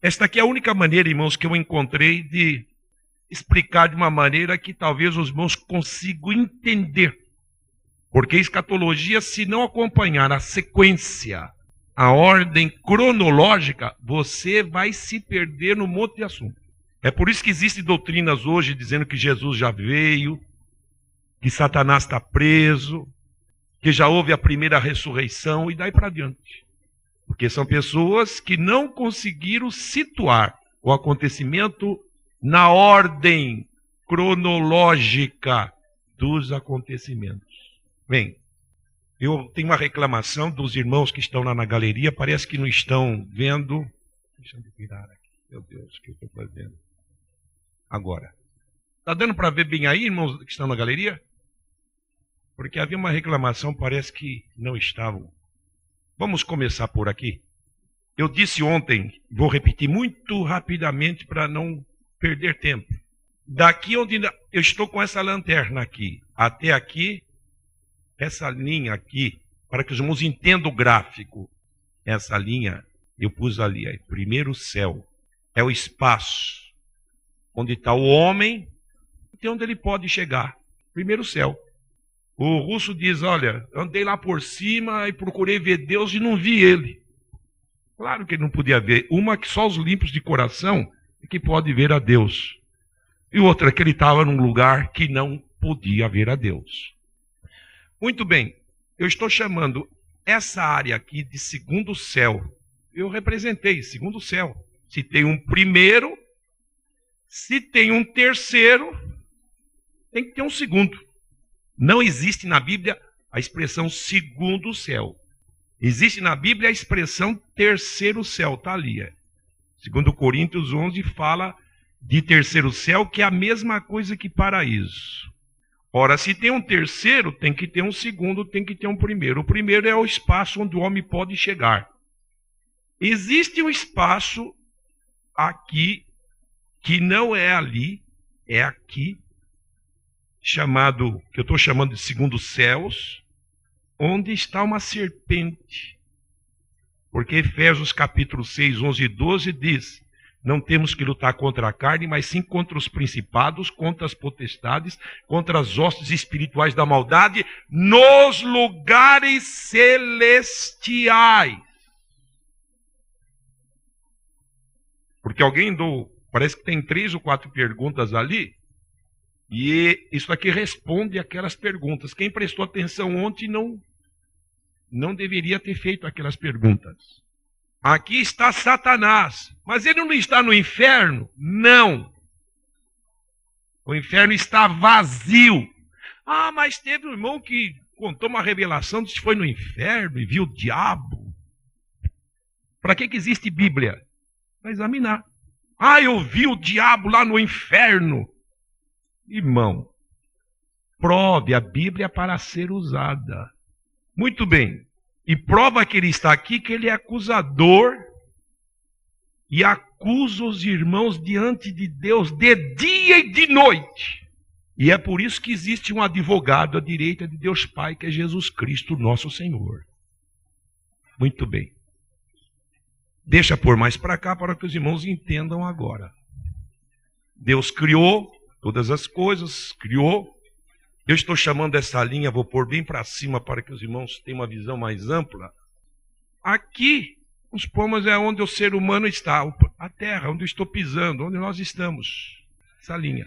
Esta aqui é a única maneira, irmãos, que eu encontrei de explicar de uma maneira que talvez os irmãos consigam entender. Porque a escatologia, se não acompanhar a sequência, a ordem cronológica, você vai se perder no monte de assunto. É por isso que existem doutrinas hoje dizendo que Jesus já veio, que Satanás está preso, que já houve a primeira ressurreição e daí para diante. Porque são pessoas que não conseguiram situar o acontecimento na ordem cronológica dos acontecimentos. Bem, eu tenho uma reclamação dos irmãos que estão lá na galeria, parece que não estão vendo. Deixa eu virar aqui. Meu Deus, o que eu estou fazendo? Agora. Está dando para ver bem aí, irmãos que estão na galeria? Porque havia uma reclamação, parece que não estavam. Vamos começar por aqui. Eu disse ontem, vou repetir muito rapidamente para não perder tempo. Daqui onde eu estou com essa lanterna aqui, até aqui, essa linha aqui, para que os irmãos entendam o gráfico. Essa linha eu pus ali, aí, primeiro céu. É o espaço onde está o homem, até onde ele pode chegar. Primeiro céu. O russo diz, olha, andei lá por cima e procurei ver Deus e não vi ele. Claro que ele não podia ver. Uma que só os limpos de coração é que pode ver a Deus. E outra que ele estava num lugar que não podia ver a Deus. Muito bem, eu estou chamando essa área aqui de segundo céu. Eu representei segundo céu. Se tem um primeiro, se tem um terceiro, tem que ter um segundo. Não existe na Bíblia a expressão segundo céu. Existe na Bíblia a expressão terceiro céu, está ali. 2 Coríntios 11 fala de terceiro céu, que é a mesma coisa que paraíso. Ora, se tem um terceiro, tem que ter um segundo, tem que ter um primeiro. O primeiro é o espaço onde o homem pode chegar. Existe um espaço aqui, que não é ali, é aqui, chamado, que eu estou chamando de segundo céus, onde está uma serpente. Porque Efésios capítulo 6, 11 e 12 diz, não temos que lutar contra a carne, mas sim contra os principados, contra as potestades, contra as hostes espirituais da maldade, nos lugares celestiais. Porque alguém parece que tem 3 ou 4 perguntas ali, e isso aqui responde aquelas perguntas. Quem prestou atenção ontem não deveria ter feito aquelas perguntas. Aqui está Satanás, mas ele não está no inferno? Não. O inferno está vazio. Ah, mas teve um irmão que contou uma revelação, disse que foi no inferno e viu o diabo. Para que existe Bíblia? Para examinar. Ah, eu vi o diabo lá no inferno. Irmão, prove a Bíblia para ser usada. Muito bem. E prova que ele está aqui, que ele é acusador e acusa os irmãos diante de Deus de dia e de noite. E é por isso que existe um advogado à direita de Deus Pai, que é Jesus Cristo, nosso Senhor. Muito bem. Deixa pôr mais para cá para que os irmãos entendam agora. Deus criou todas as coisas, criou. Eu estou chamando essa linha, vou pôr bem para cima para que os irmãos tenham uma visão mais ampla. Aqui, os pomos é onde o ser humano está, a terra, onde eu estou pisando, onde nós estamos. Essa linha.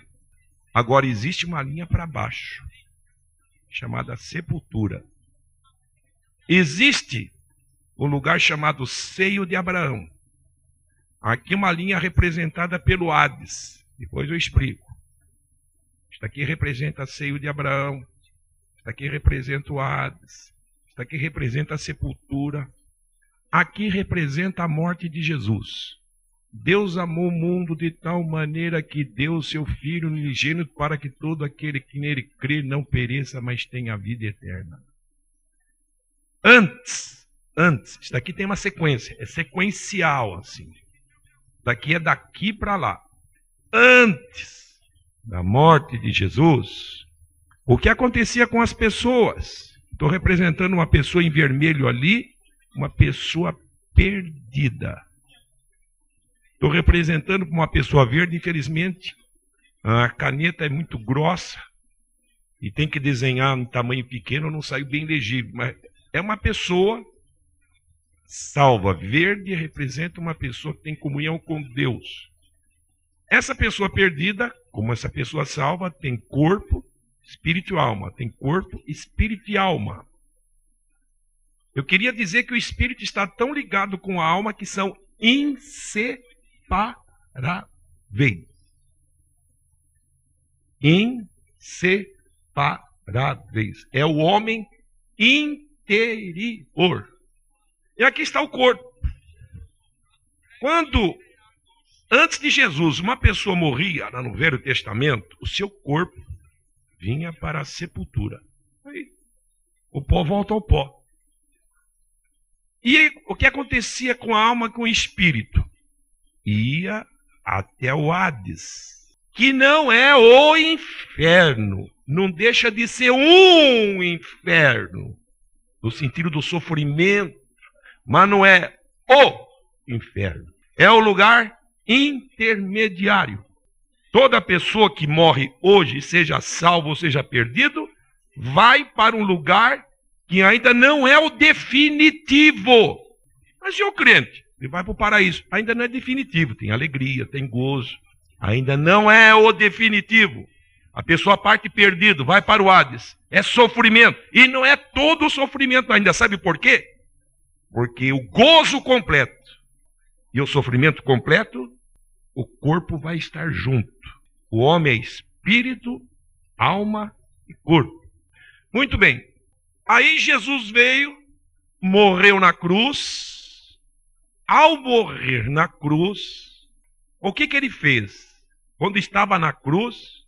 Agora existe uma linha para baixo, chamada sepultura. Existe um lugar chamado seio de Abraão. Aqui uma linha representada pelo Hades. Depois eu explico. Isso aqui representa o seio de Abraão. Isso aqui representa o Hades. Isso aqui representa a sepultura. Aqui representa a morte de Jesus. Deus amou o mundo de tal maneira que deu o seu Filho unigênito para que todo aquele que nele crê não pereça, mas tenha a vida eterna. Antes, isso daqui tem uma sequência, é sequencial assim. Daqui é daqui para lá. Antes da morte de Jesus, o que acontecia com as pessoas? Estou representando uma pessoa em vermelho ali, uma pessoa perdida. Estou representando uma pessoa verde, infelizmente, a caneta é muito grossa e tem que desenhar em tamanho pequeno, não saiu bem legível. Mas é uma pessoa salva. Verde representa uma pessoa que tem comunhão com Deus. Essa pessoa perdida, como essa pessoa salva, tem corpo, espírito e alma. Tem corpo, espírito e alma. Eu queria dizer que o espírito está tão ligado com a alma que são inseparáveis. Inseparáveis. É o homem interior. E aqui está o corpo. Quando, antes de Jesus, uma pessoa morria lá no Velho Testamento, o seu corpo vinha para a sepultura. Aí, o pó volta ao pó. E o que acontecia com a alma, com o espírito? Ia até o Hades, que não é o inferno, não deixa de ser um inferno, no sentido do sofrimento, mas não é o inferno, é o lugar intermediário. Toda pessoa que morre hoje, seja salvo ou seja perdido, vai para um lugar que ainda não é o definitivo. Mas e o crente? Ele vai para o paraíso. Ainda não é definitivo. Tem alegria, tem gozo. Ainda não é o definitivo. A pessoa parte perdido, vai para o Hades. É sofrimento. E não é todo o sofrimento ainda. Sabe por quê? Porque o gozo completo e o sofrimento completo, o corpo vai estar junto. O homem é espírito, alma e corpo. Muito bem. Aí Jesus veio, morreu na cruz. Ao morrer na cruz, o que ele fez? Quando estava na cruz,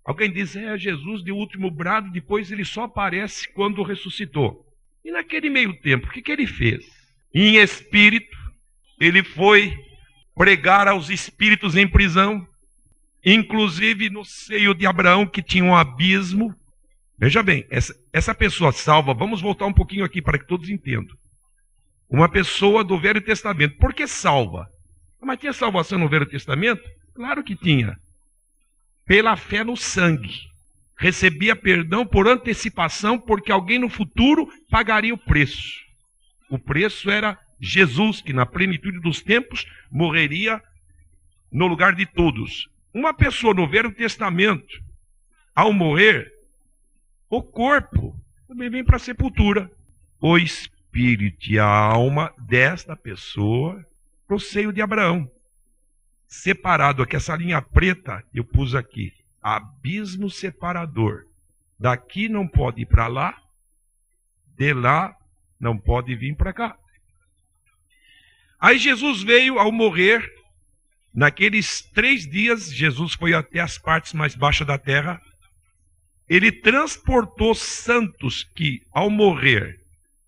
alguém diz, Jesus deu o último brado, depois ele só aparece quando ressuscitou. E naquele meio tempo, o que ele fez? Em espírito, ele foi pregar aos espíritos em prisão, inclusive no seio de Abraão, que tinha um abismo. Veja bem, essa pessoa salva, vamos voltar um pouquinho aqui para que todos entendam. Uma pessoa do Velho Testamento, por que salva? Mas tinha salvação no Velho Testamento? Claro que tinha. Pela fé no sangue. Recebia perdão por antecipação, porque alguém no futuro pagaria o preço. O preço era Jesus, que na plenitude dos tempos morreria no lugar de todos. Uma pessoa no Velho Testamento, ao morrer, o corpo também vem para a sepultura. O espírito e a alma desta pessoa para o seio de Abraão. Separado aqui, essa linha preta eu pus aqui. Abismo separador. Daqui não pode ir para lá, de lá não pode vir para cá. Aí Jesus veio ao morrer. Naqueles 3 dias, Jesus foi até as partes mais baixas da terra. Ele transportou santos que, ao morrer,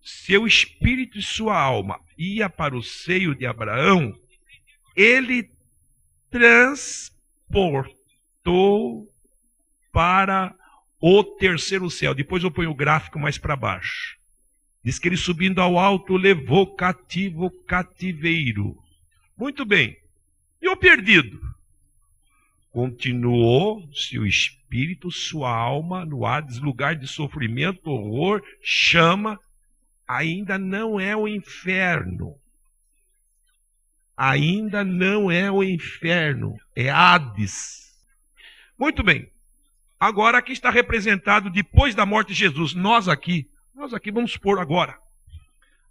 seu espírito e sua alma ia para o seio de Abraão. Ele transportou para o terceiro céu. Depois eu ponho o gráfico mais para baixo. Diz que ele, subindo ao alto, levou cativo o cativeiro. Muito bem. E o perdido? Continuou seu espírito, sua alma no Hades, lugar de sofrimento, horror, chama. Ainda não é o inferno. Ainda não é o inferno. É Hades. Muito bem. Agora aqui está representado, depois da morte de Jesus, nós aqui vamos supor agora.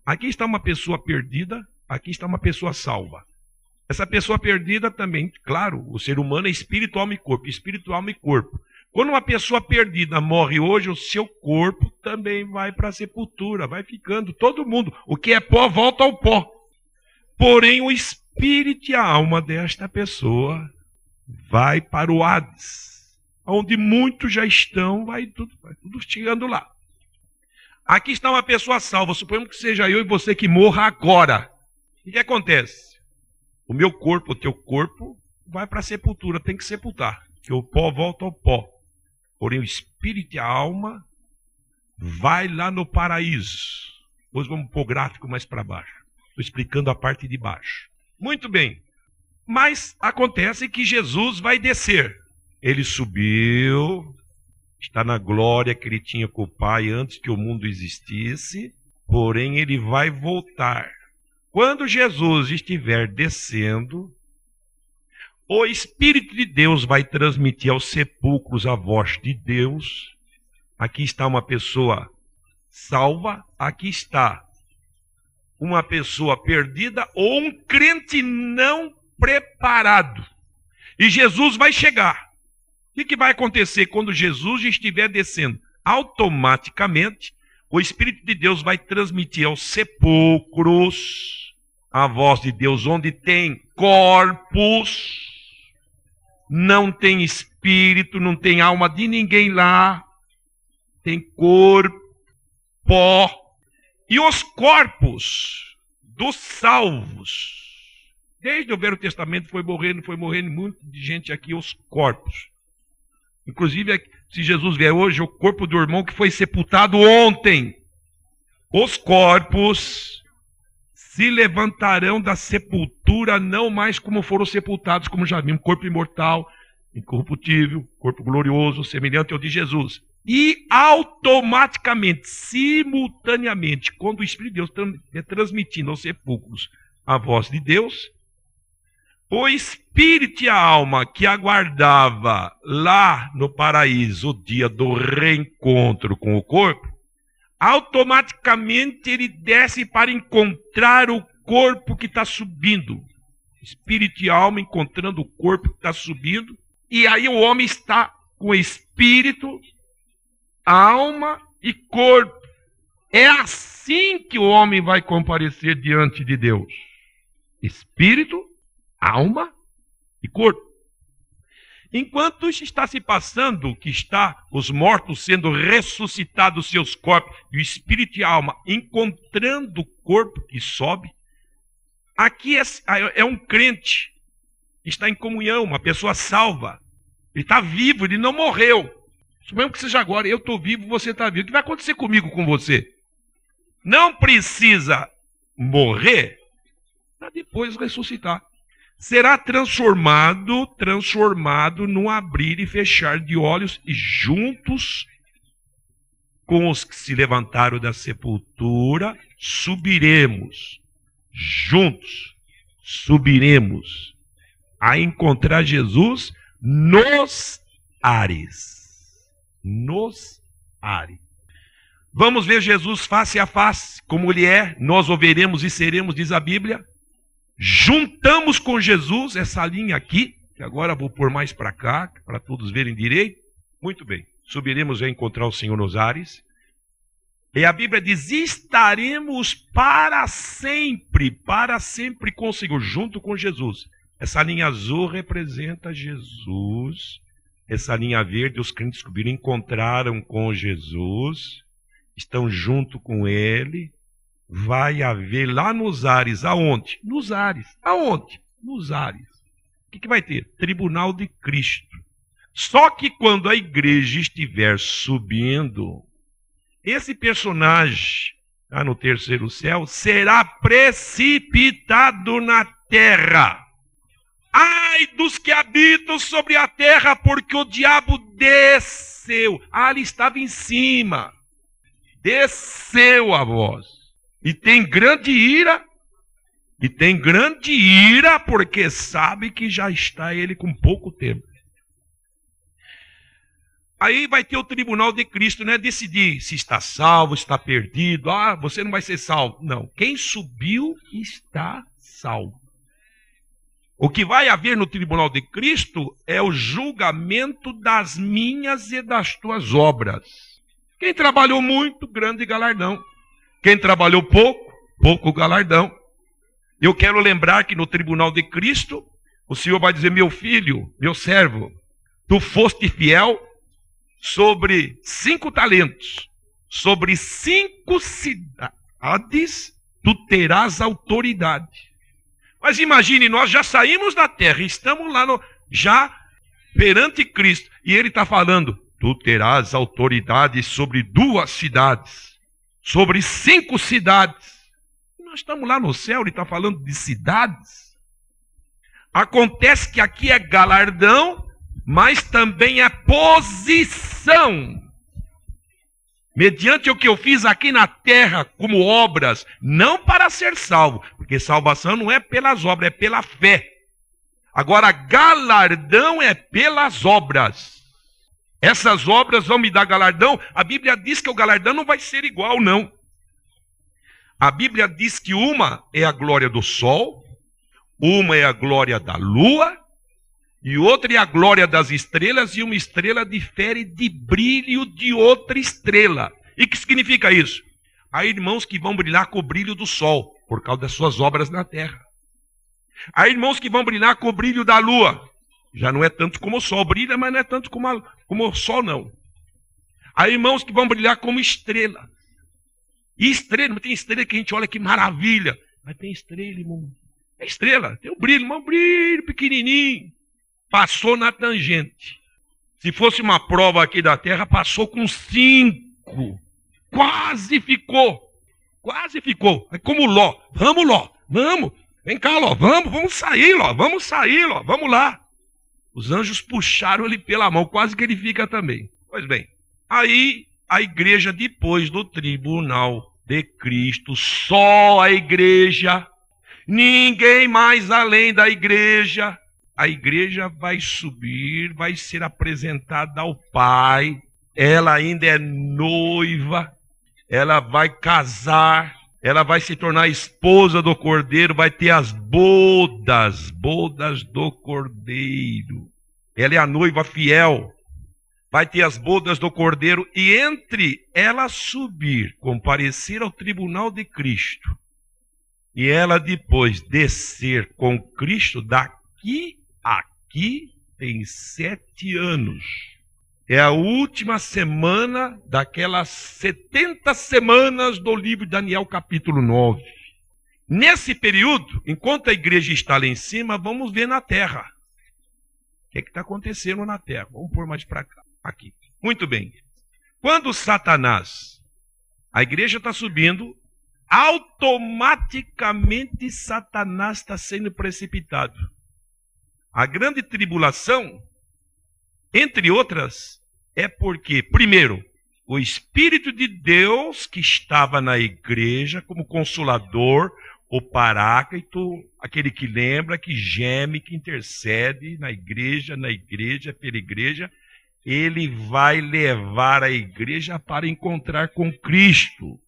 Aqui está uma pessoa perdida, aqui está uma pessoa salva. Essa pessoa perdida também, claro, o ser humano é espírito, alma e corpo. Espírito, alma e corpo. Quando uma pessoa perdida morre hoje, o seu corpo também vai para a sepultura, vai ficando, todo mundo. O que é pó, volta ao pó. Porém, o espírito e a alma desta pessoa vai para o Hades, onde muitos já estão, vai tudo chegando lá. Aqui está uma pessoa salva, suponhamos que seja eu e você que morra agora. O que acontece? O meu corpo, o teu corpo, vai para a sepultura, tem que sepultar, que o pó volta ao pó. Porém, o espírito e a alma vai lá no paraíso. Hoje vamos pôr o gráfico mais para baixo. Estou explicando a parte de baixo. Muito bem. Mas acontece que Jesus vai descer. Ele subiu, está na glória que ele tinha com o Pai antes que o mundo existisse, porém ele vai voltar. Quando Jesus estiver descendo, o Espírito de Deus vai transmitir aos sepulcros a voz de Deus. Aqui está uma pessoa salva, aqui está uma pessoa perdida ou um crente não preparado. E Jesus vai chegar. O que vai acontecer quando Jesus estiver descendo? Automaticamente, o Espírito de Deus vai transmitir aos sepulcros a voz de Deus, onde tem corpos, não tem espírito, não tem alma de ninguém lá, tem corpo, pó. E os corpos dos salvos, desde o Velho Testamento foi morrendo muito de gente aqui, os corpos. Inclusive, se Jesus vier hoje, o corpo do irmão que foi sepultado ontem, os corpos se levantarão da sepultura, não mais como foram sepultados, como já vimos, corpo imortal, incorruptível, corpo glorioso, semelhante ao de Jesus. E automaticamente, simultaneamente, quando o Espírito de Deus é transmitindo aos sepulcros a voz de Deus, o espírito e a alma que aguardava lá no paraíso o dia do reencontro com o corpo, automaticamente ele desce para encontrar o corpo que está subindo. Espírito e alma encontrando o corpo que está subindo, e aí o homem está com espírito, alma e corpo. É assim que o homem vai comparecer diante de Deus. Espírito, alma e corpo. Enquanto isso está se passando, que está os mortos sendo ressuscitados seus corpos, e o espírito e a alma encontrando o corpo que sobe, aqui é um crente que está em comunhão, uma pessoa salva. Ele está vivo, ele não morreu. Suponhamos que seja agora, eu estou vivo, você está vivo. O que vai acontecer comigo, com você? Não precisa morrer para depois ressuscitar. Será transformado num abrir e fechar de olhos, e juntos com os que se levantaram da sepultura, subiremos. Juntos subiremos a encontrar Jesus nos ares. Nos ares. Vamos ver Jesus face a face, como ele é, nós o veremos e seremos, diz a Bíblia. Juntamos com Jesus essa linha aqui, que agora vou pôr mais para cá, para todos verem direito. Muito bem, subiremos a encontrar o Senhor nos ares. E a Bíblia diz, estaremos para sempre com o Senhor, junto com Jesus. Essa linha azul representa Jesus. Essa linha verde, os crentes que encontraram com Jesus, estão junto com Ele. Vai haver lá nos ares, aonde? Nos ares. Aonde? Nos ares. O que vai ter? Tribunal de Cristo. Só que quando a igreja estiver subindo, esse personagem, lá no terceiro céu, será precipitado na terra. Ai dos que habitam sobre a terra, porque o diabo desceu. Ele estava em cima. Desceu a voz. E tem grande ira, porque sabe que já está ele com pouco tempo. Aí vai ter o tribunal de Cristo, né? Decidir se está salvo, está perdido. Você não vai ser salvo. Não, quem subiu está salvo. O que vai haver no tribunal de Cristo é o julgamento das minhas e das tuas obras. Quem trabalhou muito, grande galardão. Quem trabalhou pouco, pouco galardão. Eu quero lembrar que no tribunal de Cristo, o Senhor vai dizer, meu filho, meu servo, tu foste fiel sobre 5 talentos, sobre 5 cidades, tu terás autoridade. Mas imagine, nós já saímos da terra, estamos lá já perante Cristo, e ele está falando, tu terás autoridade sobre 2 cidades. Sobre 5 cidades. Nós estamos lá no céu, ele está falando de cidades. Acontece que aqui é galardão, mas também é posição. Mediante o que eu fiz aqui na terra como obras, não para ser salvo, porque salvação não é pelas obras, é pela fé. Agora, galardão é pelas obras. Essas obras vão me dar galardão. A Bíblia diz que o galardão não vai ser igual, não. A Bíblia diz que uma é a glória do sol, uma é a glória da lua, e outra é a glória das estrelas, e uma estrela difere de brilho de outra estrela. E o que significa isso? Há irmãos que vão brilhar com o brilho do sol, por causa das suas obras na terra. Há irmãos que vão brilhar com o brilho da lua. Já não é tanto como o sol brilha, mas não é tanto como o sol, não. Há irmãos que vão brilhar como estrela. E estrela, tem estrela que a gente olha que maravilha. Mas tem estrela, irmão. É estrela, tem um brilho pequenininho. Passou na tangente. Se fosse uma prova aqui da Terra, passou com 5. Quase ficou. Quase ficou. É como Ló. Vamos, Ló. Vamos. Vem cá, Ló. Vamos sair, Ló. Vamos sair, Ló. Vamos lá. Os anjos puxaram ele pela mão. Quase que ele fica também. Pois bem. Aí, a igreja, depois do tribunal de Cristo, só a igreja, ninguém mais além da igreja. A igreja vai subir, vai ser apresentada ao Pai. Ela ainda é noiva, ela vai casar, ela vai se tornar esposa do Cordeiro, vai ter as bodas do Cordeiro. Ela é a noiva fiel, vai ter as bodas do Cordeiro, e entre ela subir, comparecer ao tribunal de Cristo, e ela depois descer com Cristo daqui, aqui tem 7 anos. É a última semana daquelas 70 semanas do livro de Daniel, capítulo 9. Nesse período, enquanto a igreja está lá em cima, vamos ver na terra. O que está acontecendo na terra? Vamos pôr mais para cá. Aqui. Muito bem. Quando Satanás, a igreja está subindo, automaticamente Satanás está sendo precipitado. A grande tribulação, entre outras, é porque, primeiro, o Espírito de Deus que estava na igreja como consolador, o paráclito, aquele que lembra, que geme, que intercede na igreja, pela igreja, ele vai levar a igreja para encontrar com Cristo.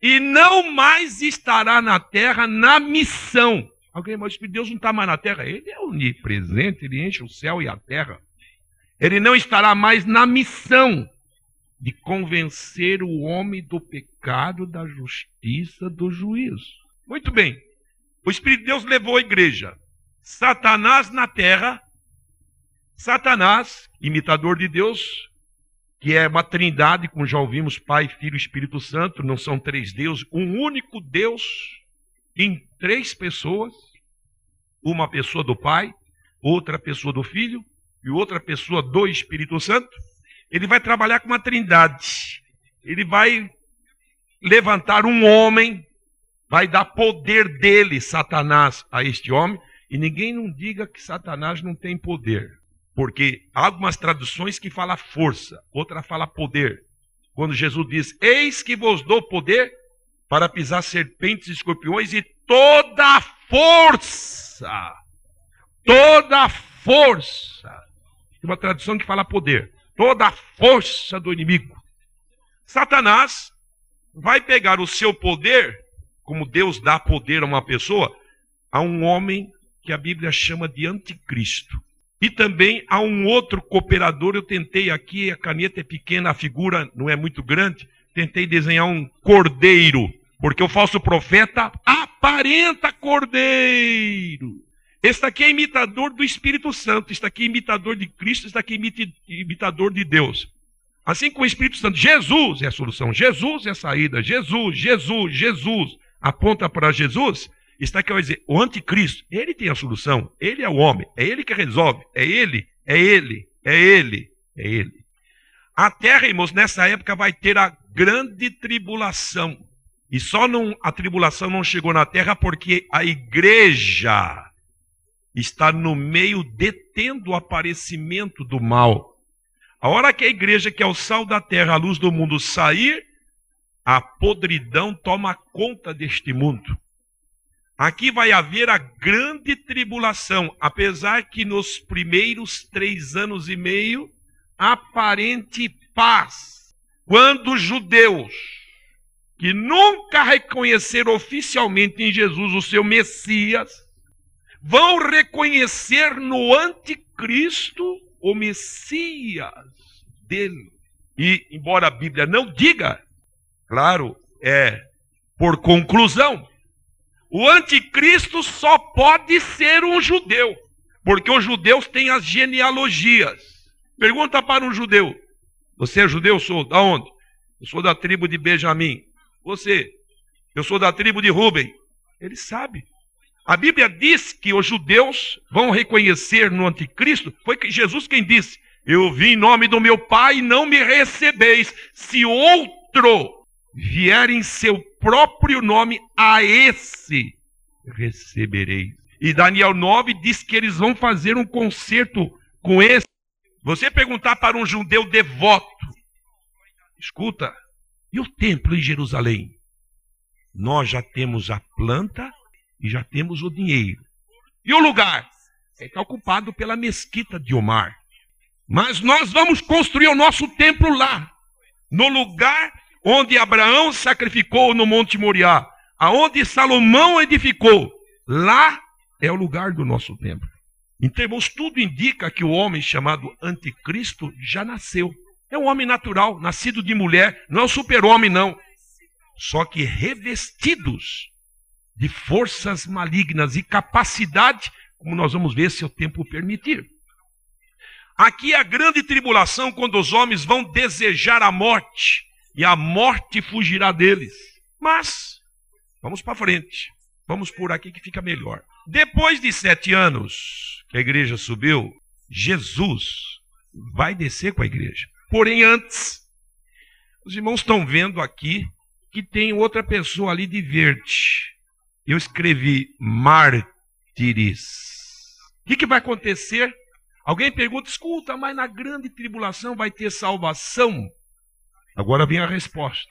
E não mais estará na terra na missão. Alguém, mas o Espírito de Deus não está mais na terra? Ele é onipresente, ele enche o céu e a terra. Ele não estará mais na missão de convencer o homem do pecado, da justiça, do juízo. Muito bem. O Espírito de Deus levou a igreja. Satanás na terra. Satanás, imitador de Deus, que é uma trindade, como já ouvimos, Pai, Filho e Espírito Santo, não são 3 deuses, um único Deus em 3 pessoas, uma pessoa do Pai, outra pessoa do Filho e outra pessoa do Espírito Santo. Ele vai trabalhar com uma trindade. Ele vai levantar um homem, vai dar poder dele, Satanás, a este homem. E ninguém não diga que Satanás não tem poder, porque há algumas traduções que falam força, outra fala poder. Quando Jesus diz, eis que vos dou poder para pisar serpentes e escorpiões e toda a força. Toda a força. Tem uma tradução que fala poder. Toda a força do inimigo. Satanás vai pegar o seu poder, como Deus dá poder a uma pessoa, a um homem que a Bíblia chama de anticristo. E também há um outro cooperador. Eu tentei aqui, a caneta é pequena, a figura não é muito grande. Tentei desenhar um cordeiro, porque o falso profeta aparenta cordeiro. Este aqui é imitador do Espírito Santo, este aqui é imitador de Cristo, este aqui é imitador de Deus. Assim como o Espírito Santo, Jesus é a solução, Jesus é a saída, Jesus aponta para Jesus. Está aqui, vai dizer, o anticristo, ele tem a solução, ele é o homem, é ele que resolve, é ele. A terra, irmãos, nessa época vai ter a grande tribulação. E só a tribulação não chegou na terra porque a igreja está no meio detendo o aparecimento do mal. A hora que a igreja, que é o sal da terra, a luz do mundo, sair, a podridão toma conta deste mundo. Aqui vai haver a grande tribulação, apesar que nos primeiros 3 anos e meio, aparente paz. Quando os judeus, que nunca reconheceram oficialmente em Jesus o seu Messias, vão reconhecer no anticristo o Messias dele. E, embora a Bíblia não diga, claro, por conclusão, o anticristo só pode ser um judeu, porque os judeus têm as genealogias. Pergunta para um judeu: você é judeu? Sou. Da onde? Eu sou da tribo de Benjamim. Você? Eu sou da tribo de Rúben. Ele sabe. A Bíblia diz que os judeus vão reconhecer no anticristo. Foi Jesus quem disse: eu vim em nome do meu Pai e não me recebeis. Se outro vier em seu próprio nome, a esse recebereis. E Daniel 9 diz que eles vão fazer um concerto com esse. Você perguntar para um judeu devoto: escuta, e o templo em Jerusalém? Nós já temos a planta e já temos o dinheiro. E o lugar? Está ocupado pela mesquita de Omar. Mas nós vamos construir o nosso templo lá, no lugar onde Abraão sacrificou no Monte Moriá, aonde Salomão edificou. Lá é o lugar do nosso templo. Então, irmãos, tudo indica que o homem chamado anticristo já nasceu. É um homem natural, nascido de mulher, não é um super-homem, não. Só que revestidos de forças malignas e capacidade, como nós vamos ver se o tempo permitir. Aqui é a grande tribulação, quando os homens vão desejar a morte, e a morte fugirá deles. Mas, vamos para frente. Vamos por aqui que fica melhor. Depois de 7 anos que a igreja subiu, Jesus vai descer com a igreja. Porém, antes, os irmãos estão vendo aqui que tem outra pessoa ali de verde. Eu escrevi mártires. O que vai acontecer? Alguém pergunta: escuta, mas na grande tribulação vai ter salvação? Agora vem a resposta.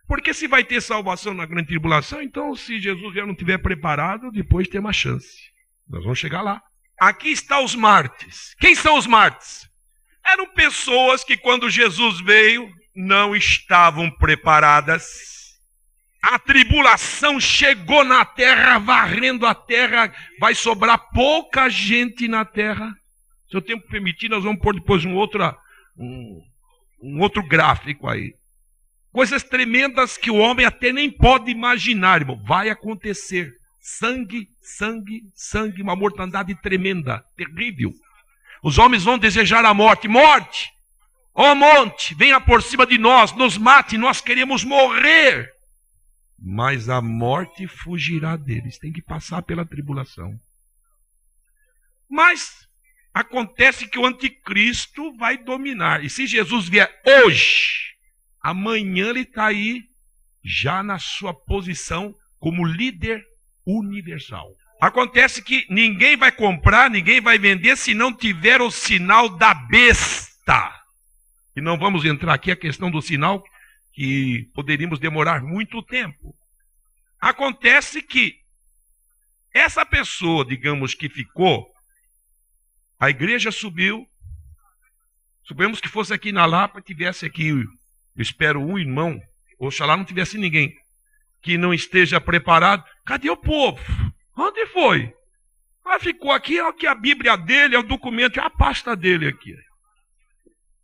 Porque se vai ter salvação na grande tribulação, então se Jesus já não estiver preparado, depois tem uma chance. Nós vamos chegar lá. Aqui estão os mártires. Quem são os mártires? Eram pessoas que quando Jesus veio não estavam preparadas. A tribulação chegou na terra, varrendo a terra, vai sobrar pouca gente na terra. Se o tempo permitir, nós vamos pôr depois um outro gráfico aí. Coisas tremendas que o homem até nem pode imaginar, irmão. Vai acontecer. Sangue, sangue, sangue, uma mortandade tremenda, terrível. Os homens vão desejar a morte. Morte! Ó monte, venha por cima de nós, nos mate, nós queremos morrer. Mas a morte fugirá deles. Tem que passar pela tribulação. Mas acontece que o anticristo vai dominar. E se Jesus vier hoje, amanhã ele está aí, já na sua posição como líder universal. Acontece que ninguém vai comprar, ninguém vai vender se não tiver o sinal da besta. E não vamos entrar aqui a questão do sinal, que poderíamos demorar muito tempo. Acontece que essa pessoa, digamos que ficou, a igreja subiu, suponhamos que fosse aqui na Lapa, tivesse aqui, eu espero, um irmão, oxalá não tivesse ninguém, que não esteja preparado. Cadê o povo? Onde foi? Ah, ficou aqui, ó, que a Bíblia dele, é o documento, é a pasta dele aqui.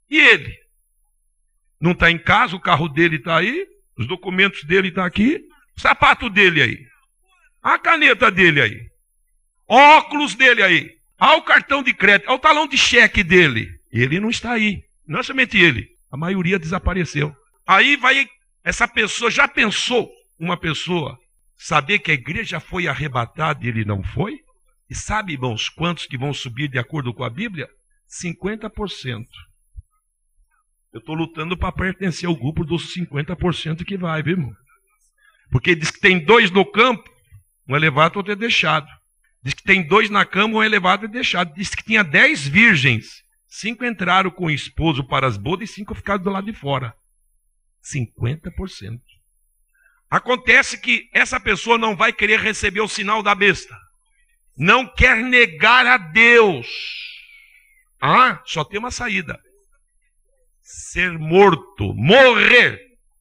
E ele? Não está em casa, o carro dele está aí, os documentos dele estão aqui, o sapato dele aí, a caneta dele aí, óculos dele aí, o cartão de crédito, o talão de cheque dele. Ele não está aí, não é somente ele, a maioria desapareceu. Aí vai, essa pessoa, já pensou uma pessoa saber que a igreja foi arrebatada e ele não foi? E sabe, irmãos, quantos que vão subir de acordo com a Bíblia? 50%. Eu estou lutando para pertencer ao grupo dos 50% que vai, viu, irmão? Porque diz que tem 2 no campo, um é levado, outro é deixado. Diz que tem 2 na cama, um elevado é deixado. Diz que tinha 10 virgens. 5 entraram com o esposo para as bodas e 5 ficaram do lado de fora. 50%. Acontece que essa pessoa não vai querer receber o sinal da besta. Não quer negar a Deus. Só tem uma saída. Ser morto, morrer.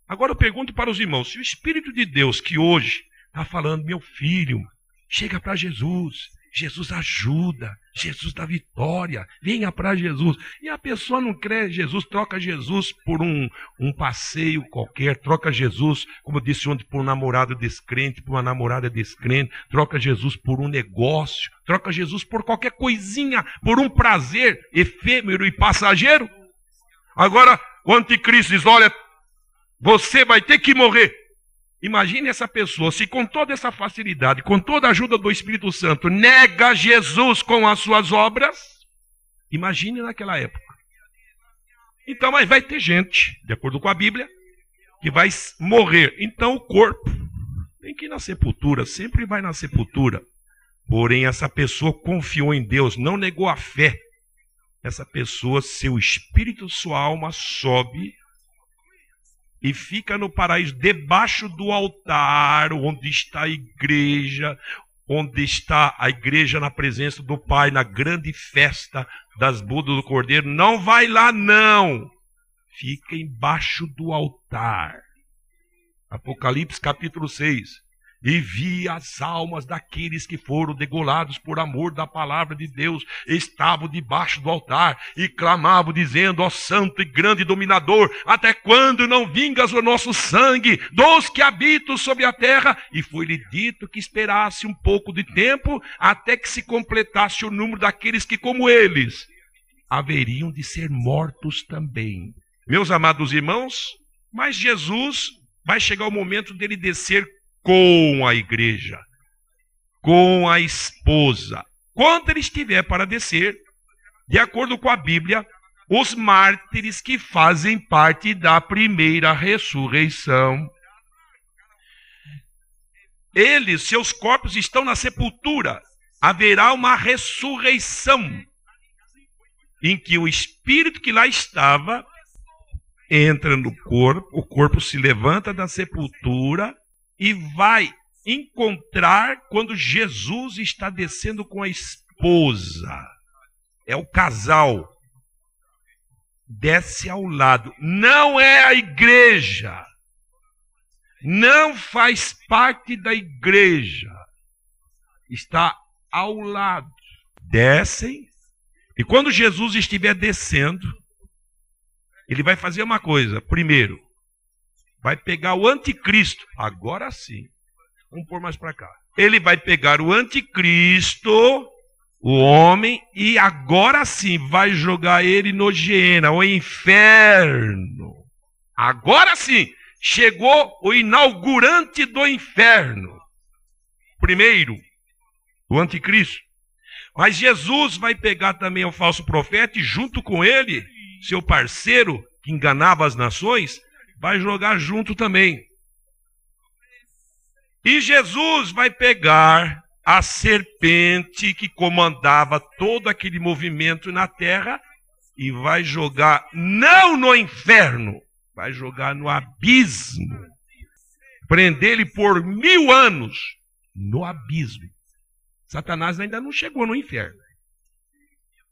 Agora eu pergunto para os irmãos, se o Espírito de Deus que hoje está falando, meu filho, chega para Jesus, Jesus ajuda, Jesus dá vitória, venha para Jesus. E a pessoa não crê Jesus, troca Jesus por um passeio qualquer, troca Jesus, como eu disse ontem, por um namorado descrente, por uma namorada descrente, troca Jesus por um negócio, troca Jesus por qualquer coisinha, por um prazer efêmero e passageiro. Agora o anticristo diz, olha, você vai ter que morrer. Imagine essa pessoa, se com toda essa facilidade, com toda a ajuda do Espírito Santo, nega Jesus com as suas obras. Imagine naquela época. Então, mas vai ter gente, de acordo com a Bíblia, que vai morrer. Então o corpo tem que ir na sepultura, sempre vai na sepultura. Porém, essa pessoa confiou em Deus, não negou a fé. Essa pessoa, seu espírito, sua alma sobe e fica no paraíso, debaixo do altar, onde está a igreja, onde está a igreja na presença do Pai, na grande festa das bodas do Cordeiro. Não vai lá, não. Fica embaixo do altar. Apocalipse capítulo 6. E vi as almas daqueles que foram degolados por amor da palavra de Deus, estavam debaixo do altar e clamavam dizendo, ó santo e grande dominador, até quando não vingas o nosso sangue dos que habitam sobre a terra? E foi-lhe dito que esperasse um pouco de tempo até que se completasse o número daqueles que, como eles, haveriam de ser mortos também. Meus amados irmãos, mas Jesus vai chegar o momento dele descer com a igreja, com a esposa. Quando ele estiver para descer, de acordo com a Bíblia, os mártires que fazem parte da primeira ressurreição, eles, seus corpos estão na sepultura. Haverá uma ressurreição, em que o espírito que lá estava entra no corpo, o corpo se levanta da sepultura e vai encontrar quando Jesus está descendo com a esposa. É o casal. Desce ao lado. Não é a igreja. Não faz parte da igreja. Está ao lado. Descem. E quando Jesus estiver descendo, ele vai fazer uma coisa. Primeiro, vai pegar o anticristo. Agora sim. Vamos pôr mais para cá. Ele vai pegar o anticristo, o homem, e agora sim vai jogar ele no Geena, o inferno. Agora sim. Chegou o inaugurante do inferno. Primeiro, o anticristo. Mas Jesus vai pegar também o falso profeta e junto com ele, seu parceiro que enganava as nações, vai jogar junto também. E Jesus vai pegar a serpente que comandava todo aquele movimento na terra e vai jogar não no inferno, vai jogar no abismo. Prender ele por 1000 anos no abismo. Satanás ainda não chegou no inferno.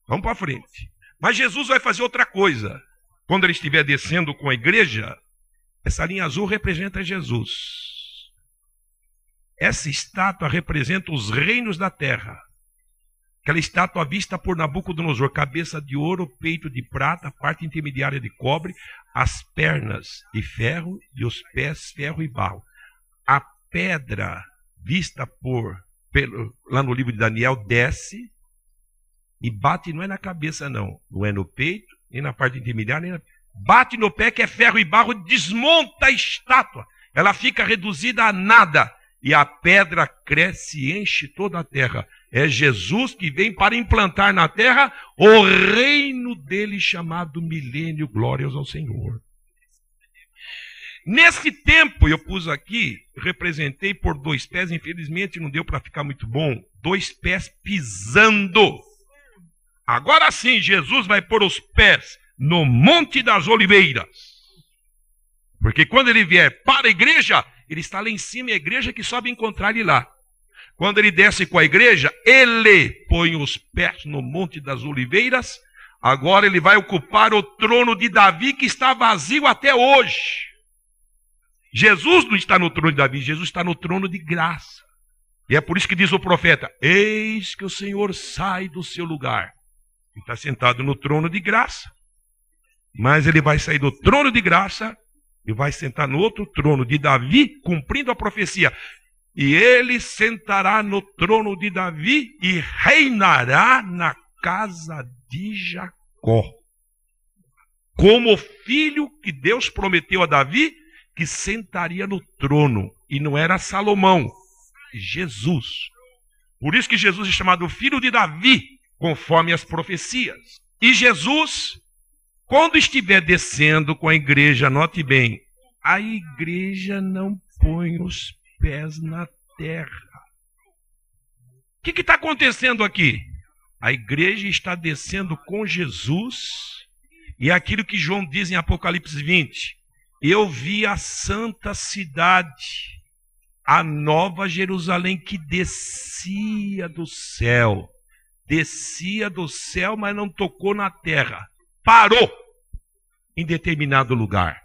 Vamos para frente. Mas Jesus vai fazer outra coisa. Quando ele estiver descendo com a igreja, essa linha azul representa Jesus. Essa estátua representa os reinos da terra. Aquela estátua vista por Nabucodonosor, cabeça de ouro, peito de prata, parte intermediária de cobre, as pernas de ferro e os pés ferro e barro. A pedra vista lá no livro de Daniel desce e bate, não é na cabeça não é no peito, nem na parte intermediária, bate no pé que é ferro e barro, desmonta a estátua, ela fica reduzida a nada e a pedra cresce e enche toda a terra. É Jesus que vem para implantar na terra o reino dele chamado milênio. Glórias ao Senhor. Nesse tempo, eu pus aqui, representei por 2 pés, infelizmente não deu para ficar muito bom, 2 pés pisando. Agora sim, Jesus vai pôr os pés no Monte das Oliveiras. Porque quando ele vier para a igreja, ele está lá em cima e a igreja que sobe encontrar ele lá. Quando ele desce com a igreja, ele põe os pés no Monte das Oliveiras. Agora ele vai ocupar o trono de Davi, que está vazio até hoje. Jesus não está no trono de Davi, Jesus está no trono de graça. E é por isso que diz o profeta: eis que o Senhor sai do seu lugar. Ele está sentado no trono de graça, mas ele vai sair do trono de graça e vai sentar no outro trono de Davi, cumprindo a profecia. E ele sentará no trono de Davi e reinará na casa de Jacó. Como o filho que Deus prometeu a Davi, que sentaria no trono. E não era Salomão, Jesus. Por isso que Jesus é chamado filho de Davi, conforme as profecias. E Jesus, quando estiver descendo com a igreja, note bem, a igreja não põe os pés na terra. O que está acontecendo aqui? A igreja está descendo com Jesus, e é aquilo que João diz em Apocalipse 20: eu vi a santa cidade, a nova Jerusalém, que descia do céu. Descia do céu, mas não tocou na terra. Parou em determinado lugar.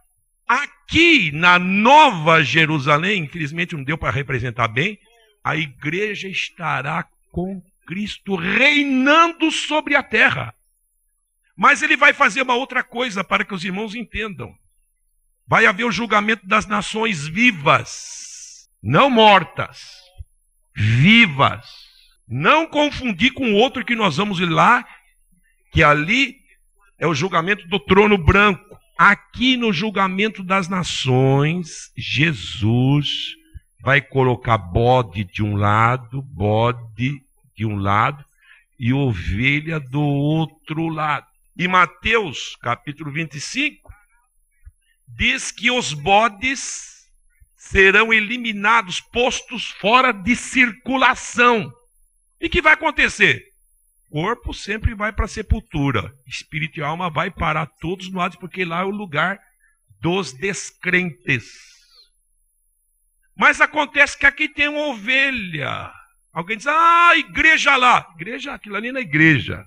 Aqui na Nova Jerusalém, infelizmente não deu para representar bem, a igreja estará com Cristo reinando sobre a terra. Mas ele vai fazer uma outra coisa para que os irmãos entendam. Vai haver o julgamento das nações vivas, não mortas, vivas. Não confundir com o outro que nós vamos ir lá, que ali é o julgamento do trono branco. Aqui no julgamento das nações, Jesus vai colocar bode de um lado e ovelha do outro lado. E Mateus, capítulo 25, diz que os bodes serão eliminados, postos fora de circulação. E o que vai acontecer? O corpo sempre vai para a sepultura. Espírito e alma vai parar todos no lado, porque lá é o lugar dos descrentes. Mas acontece que aqui tem uma ovelha. Alguém diz: igreja lá. Igreja, aquilo ali na igreja.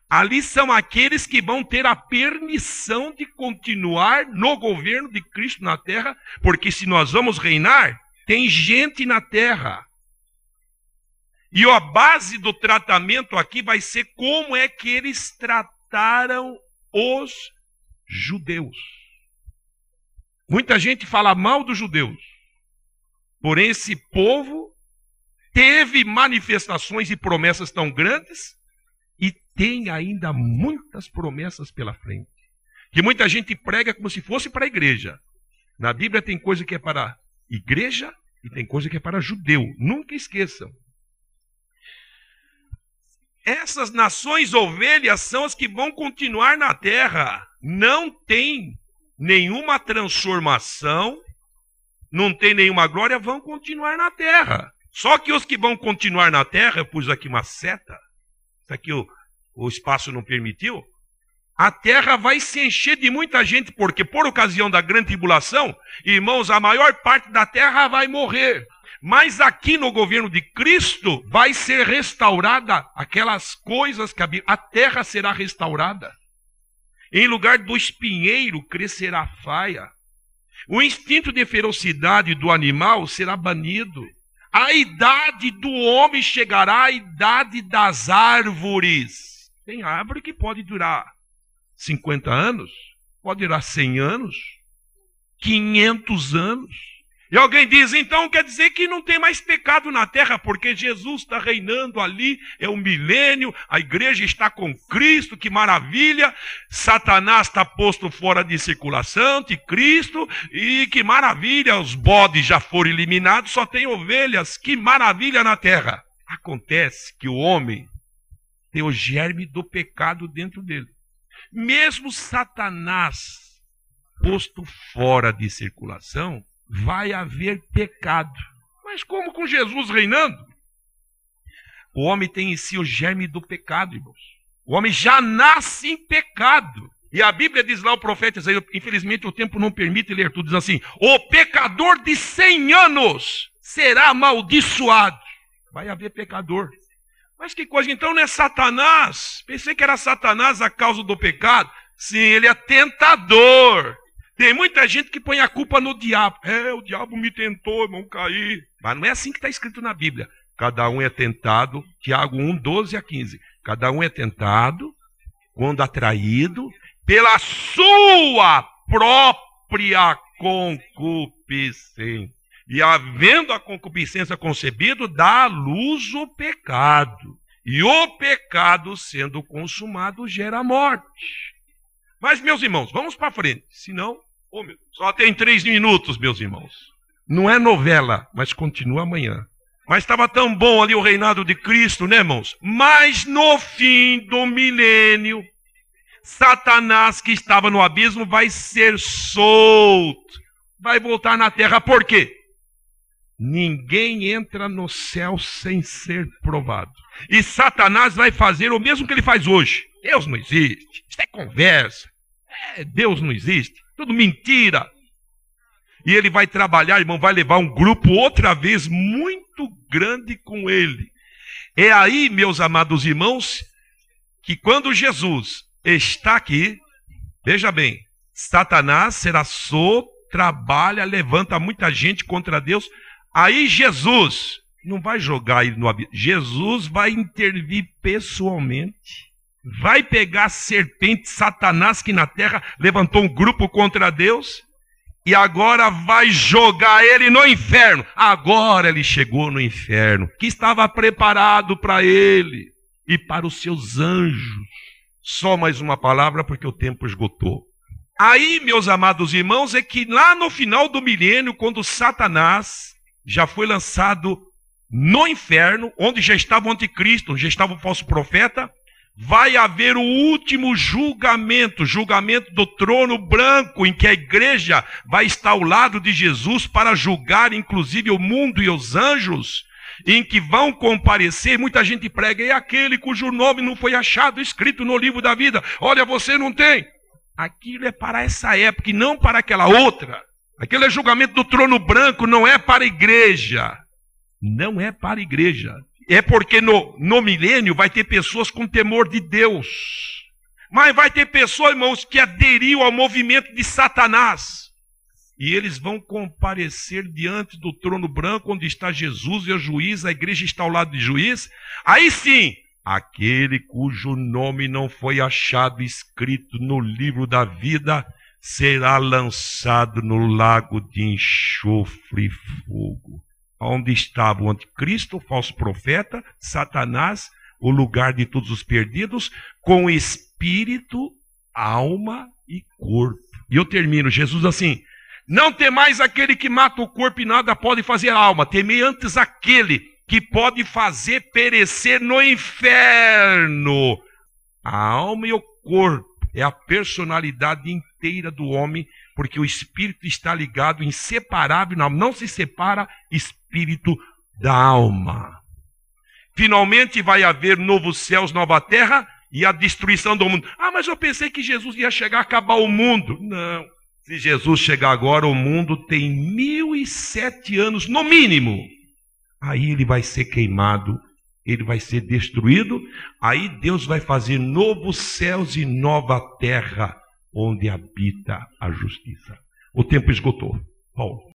Ali são aqueles que vão ter a permissão de continuar no governo de Cristo na terra, porque se nós vamos reinar, tem gente na terra. E a base do tratamento aqui vai ser como é que eles trataram os judeus. Muita gente fala mal dos judeus. Porém, esse povo teve manifestações e promessas tão grandes e tem ainda muitas promessas pela frente. Que muita gente prega como se fosse para a igreja. Na Bíblia tem coisa que é para a igreja e tem coisa que é para judeu. Nunca esqueçam. Essas nações ovelhas são as que vão continuar na terra. Não tem nenhuma transformação, não tem nenhuma glória, vão continuar na terra. Só que os que vão continuar na terra, eu pus aqui uma seta, isso aqui o espaço não permitiu, a terra vai se encher de muita gente, porque por ocasião da grande tribulação, irmãos, a maior parte da terra vai morrer. Mas aqui no governo de Cristo vai ser restaurada aquelas coisas que a terra será restaurada. Em lugar do espinheiro crescerá a faia. O instinto de ferocidade do animal será banido. A idade do homem chegará à idade das árvores. Tem árvore que pode durar 50 anos, pode durar 100 anos, 500 anos. E alguém diz: então quer dizer que não tem mais pecado na terra, porque Jesus está reinando ali, é um milênio, a igreja está com Cristo, que maravilha, Satanás está posto fora de circulação, de Cristo, e que maravilha, os bodes já foram eliminados, só tem ovelhas, que maravilha na terra. Acontece que o homem tem o germe do pecado dentro dele. Mesmo Satanás posto fora de circulação, vai haver pecado. Mas como com Jesus reinando? O homem tem em si o germe do pecado, irmãos. O homem já nasce em pecado. E a Bíblia diz lá, o profeta Isaías, infelizmente o tempo não permite ler tudo, diz assim: o pecador de 100 anos será amaldiçoado. Vai haver pecador. Mas que coisa, então não é Satanás? Pensei que era Satanás a causa do pecado. Sim, ele é tentador. Tem muita gente que põe a culpa no diabo. O diabo me tentou, irmão, cair. Mas não é assim que está escrito na Bíblia. Cada um é tentado, Tiago 1, 12 a 15. Cada um é tentado, quando atraído, pela sua própria concupiscência. E havendo a concupiscência concebido, dá à luz o pecado. E o pecado, sendo consumado, gera morte. Mas, meus irmãos, vamos para frente. Senão, só tem 3 minutos, meus irmãos. Não é novela, mas continua amanhã. Mas estava tão bom ali o reinado de Cristo, né, irmãos? Mas no fim do milênio, Satanás, que estava no abismo, vai ser solto. Vai voltar na terra. Por quê? Ninguém entra no céu sem ser provado. E Satanás vai fazer o mesmo que ele faz hoje. Deus não existe. Isso é conversa. Deus não existe. Tudo mentira. E ele vai trabalhar, irmão, vai levar um grupo outra vez muito grande com ele. É aí, meus amados irmãos, que quando Jesus está aqui, veja bem, Satanás será solto, trabalha, levanta muita gente contra Deus. Aí Jesus não vai jogar ele no abismo. Jesus vai intervir pessoalmente. Vai pegar a serpente Satanás que na terra levantou um grupo contra Deus. E agora vai jogar ele no inferno. Agora ele chegou no inferno, que estava preparado para ele e para os seus anjos. Só mais uma palavra, porque o tempo esgotou. Aí, meus amados irmãos, é que lá no final do milênio, quando Satanás já foi lançado no inferno, onde já estava o anticristo, onde já estava o falso profeta, vai haver o último julgamento, julgamento do trono branco, em que a igreja vai estar ao lado de Jesus para julgar, inclusive, o mundo e os anjos, em que vão comparecer. Muita gente prega: é aquele cujo nome não foi achado escrito no livro da vida. Olha, você não tem. Aquilo é para essa época e não para aquela outra. Aquele é julgamento do trono branco, não é para a igreja. Não é para a igreja. É porque no milênio vai ter pessoas com temor de Deus. Mas vai ter pessoas, irmãos, que aderiu ao movimento de Satanás. E eles vão comparecer diante do trono branco, onde está Jesus e o juiz, a igreja está ao lado de juiz. Aí sim, aquele cujo nome não foi achado escrito no livro da vida será lançado no lago de enxofre e fogo, onde estava o anticristo, o falso profeta, Satanás, o lugar de todos os perdidos, com espírito, alma e corpo. E eu termino, Jesus assim: não temais aquele que mata o corpo e nada pode fazer a alma, temei antes aquele que pode fazer perecer no inferno a alma e o corpo. É a personalidade inteira do homem, porque o espírito está ligado, inseparável, não se separa espírito da alma. Finalmente vai haver novos céus, nova terra e a destruição do mundo. Mas eu pensei que Jesus ia chegar a acabar o mundo. Não. Se Jesus chegar agora, o mundo tem 1007 anos no mínimo. Aí ele vai ser queimado, ele vai ser destruído. Aí Deus vai fazer novos céus e nova terra, onde habita a justiça. O tempo esgotou. Paulo.